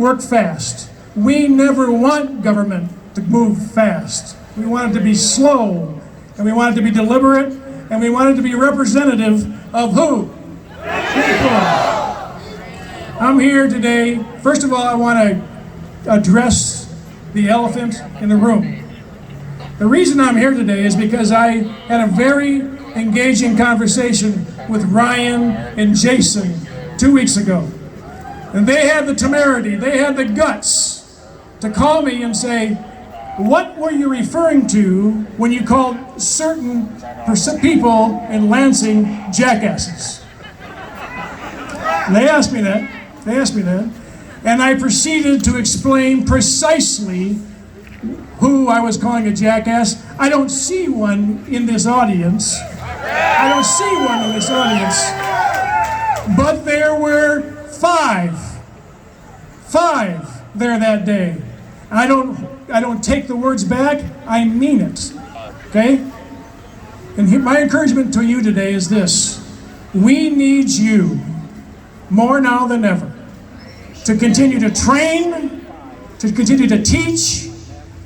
work fast. We never want government to move fast. We want it to be slow, and we want it to be deliberate, and we want it to be representative of who? People. I'm here today. First of all, I want to address the elephant in the room. The reason I'm here today is because I had a very engaging conversation with Ryan and Jason 2 weeks ago. And they had the temerity, they had the guts to call me and say, what were you referring to when you called certain people in Lansing jackasses? They asked me that. And I proceeded to explain precisely who I was calling a jackass. I don't see one in this audience. But there were five there that day. I don't take the words back, I mean it, okay? And my encouragement to you today is this. We need you more now than ever to continue to train, to continue to teach,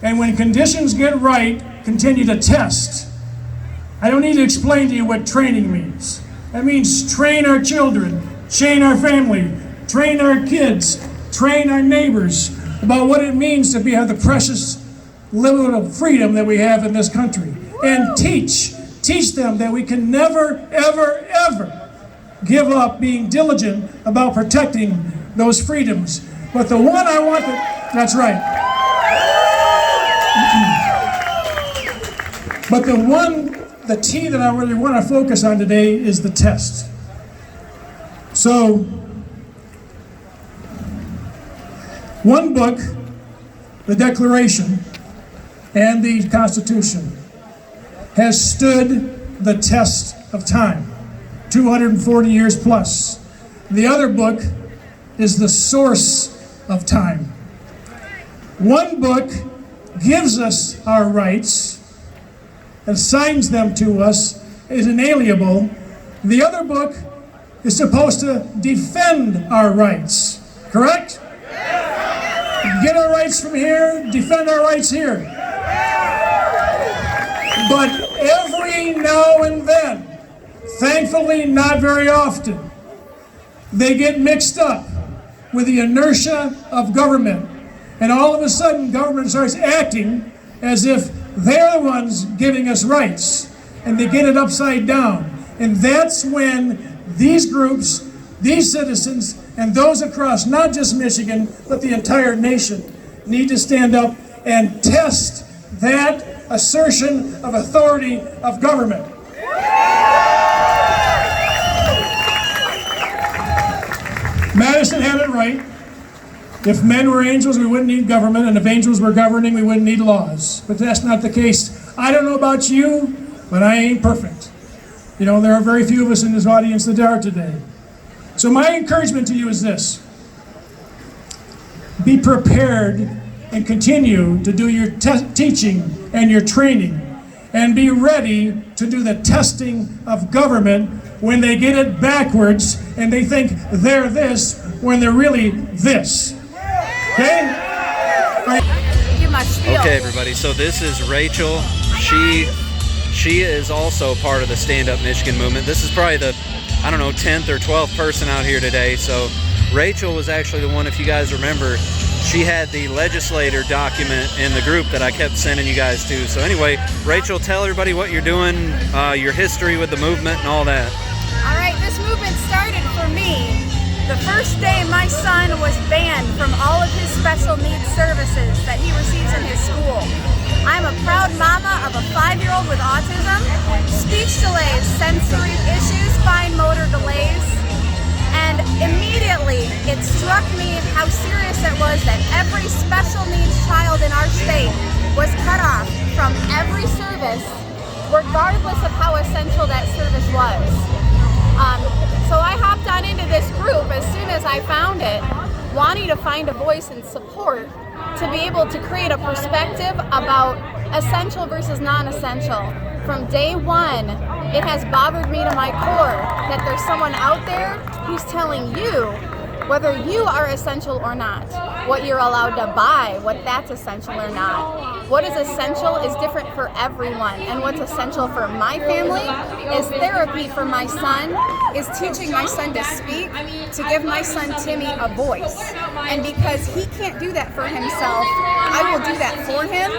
and when conditions get right, continue to test. I don't need to explain to you what training means. That means train our children, train our family, train our kids, train our neighbors about what it means to have the precious little freedom that we have in this country. And teach them that we can never, ever, ever give up being diligent about protecting those freedoms. But the one I want that's right. But the T that I really want to focus on today is the test. So, one book, the Declaration and the Constitution, has stood the test of time, 240 years plus. The other book is the source of time. One book gives us our rights, assigns them to us, is inalienable. The other book is supposed to defend our rights, correct? Get our rights from here, defend our rights here. But every now and then, thankfully not very often, they get mixed up with the inertia of government. And all of a sudden, government starts acting as if they're the ones giving us rights, and they get it upside down. And that's when these groups, these citizens, and those across not just Michigan, but the entire nation, need to stand up and test that assertion of authority of government. Madison had it right. If men were angels, we wouldn't need government, and if angels were governing, we wouldn't need laws. But that's not the case. I don't know about you, but I ain't perfect. You know, there are very few of us in this audience that are today. So my encouragement to you is this. Be prepared and continue to do your teaching and your training, and be ready to do the testing of government when they get it backwards and they think they're this when they're really this. Okay? Okay, everybody, so this is Rachel. She is also part of the Stand Up Michigan movement. This is probably the, 10th or 12th person out here today. So Rachel was actually the one, if you guys remember, she had the legislator document in the group that I kept sending you guys to. So anyway, Rachel, tell everybody what you're doing, your history with the movement and all that. All right, this movement started for me the first day my son was banned from all of his special needs services that he receives in his school. I'm a proud mama of a 5-year-old with autism, speech delays, sensory issues, fine motor delays, and immediately it struck me how serious it was that every special needs child in our state was cut off from every service, regardless of how essential that service was. So I hopped on into this group as soon as I found it, wanting to find a voice and support to be able to create a perspective about essential versus non-essential. From day one, it has bothered me to my core that there's someone out there who's telling you whether you are essential or not, what you're allowed to buy, what that's essential or not. What is essential is different for everyone, and what's essential for my family is therapy for my son, is teaching my son to speak, to give my son Timmy a voice. And because he can't do that for himself, I will do that for him,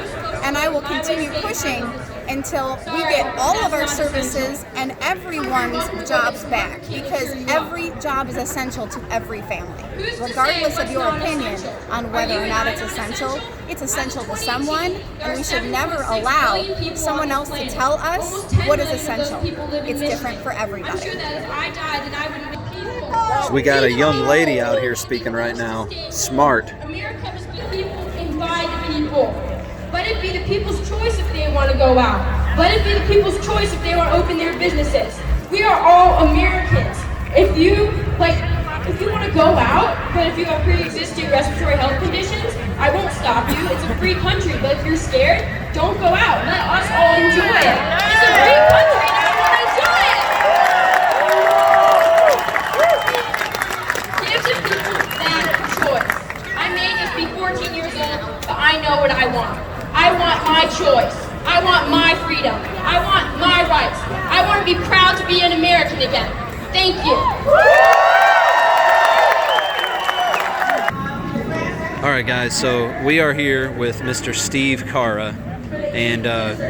and I will continue pushing until we get all of our services and everyone's jobs back, because every job is essential to every family. Regardless of your opinion on whether or not it's essential to someone, and we should never allow someone else to tell us what is essential. It's different for everybody. So we got a young lady out here speaking right now. Smart. America must be people by the people. Let it be the people's choice if they want to go out. Let it be the people's choice if they want to open their businesses. We are all Americans. If you want to go out, but if you have pre-existing respiratory health conditions, I won't stop you. It's a free country, but if you're scared, don't go out. Let us all enjoy it. It's a free country, and everyone enjoy it. Give the people that choice. I may just be 14 years old, but I know what I want. I want my choice. I want my freedom. I want my rights. I want to be proud to be an American again. Thank you. All right, guys, so we are here with Mr. Steve Cara, and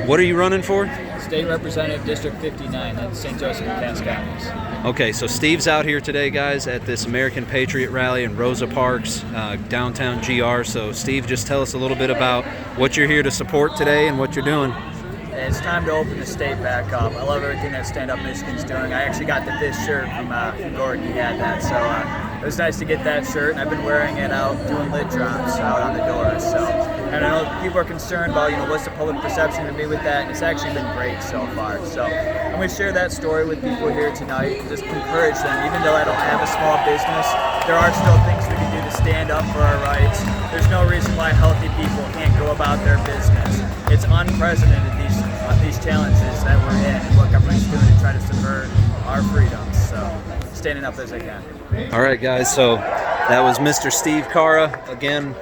what are you running for? State Representative, District 59, that's St. Joseph and Cass counties. Okay, so Steve's out here today, guys, at this American Patriot rally in Rosa Parks, downtown GR. So, Steve, just tell us a little bit about what you're here to support today and what you're doing. It's time to open the state back up. I love everything that Stand Up Michigan's doing. I actually got the fifth shirt from Gordon. He had that, so it was nice to get that shirt, and I've been wearing it out doing lid drops out on the doors. So, and I know people are concerned about, what's the public perception of me with that, and it's actually been great so far. So I'm going to share that story with people here tonight and just encourage them. Even though I don't have a small business, there are still things we can do to stand up for our rights. There's no reason why healthy people can't go about their business. It's unprecedented, these challenges that we're in and what government's doing to try to subvert our freedoms. So standing up as I can. All right, guys, so that was Mr. Steve Cara. Again,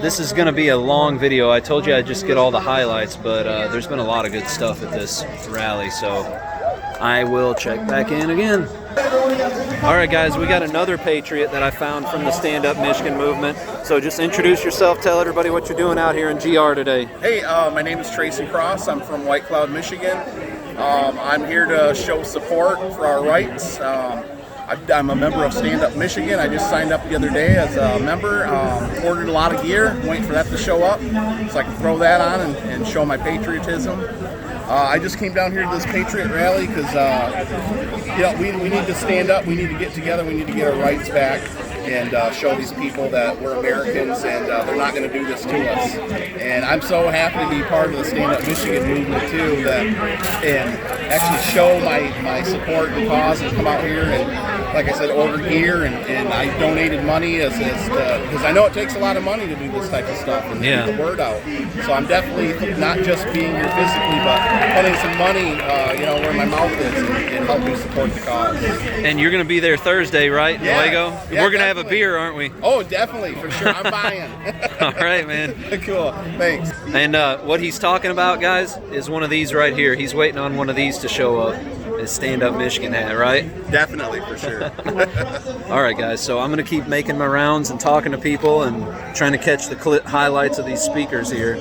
this is going to be a long video. I told you I'd just get all the highlights, but there's been a lot of good stuff at this rally, so I will check back in again. All right, guys, we got another Patriot that I found from the Stand Up Michigan movement. So just introduce yourself, tell everybody what you're doing out here in GR today. Hey, my name is Tracey Cross. I'm from White Cloud, Michigan. I'm here to show support for our rights. I'm a member of Stand Up Michigan. I just signed up the other day as a member. Ordered a lot of gear, waiting for that to show up so I can throw that on and show my patriotism. I just came down here to this Patriot rally because we need to stand up, we need to get together, we need to get our rights back and show these people that we're Americans and they're not going to do this to us. And I'm so happy to be part of the Stand Up Michigan movement too, and actually show my support and cause and come out here and, like I said, order gear and I donated money because I know it takes a lot of money to do this type of stuff and get the word out. So I'm definitely not just being here physically, but putting some money, where my mouth is and helping support the cause. And you're going to be there Thursday, right? Yeah. In Wago? Yeah, we're going to have a beer, aren't we? Oh, definitely, for sure. I'm buying. All right, man. Cool. Thanks. And what he's talking about, guys, is one of these right here. He's waiting on one of these to show up. His Stand Up Michigan hat, right? Definitely, for sure. All right, guys, so I'm going to keep making my rounds and talking to people and trying to catch the highlights of these speakers here.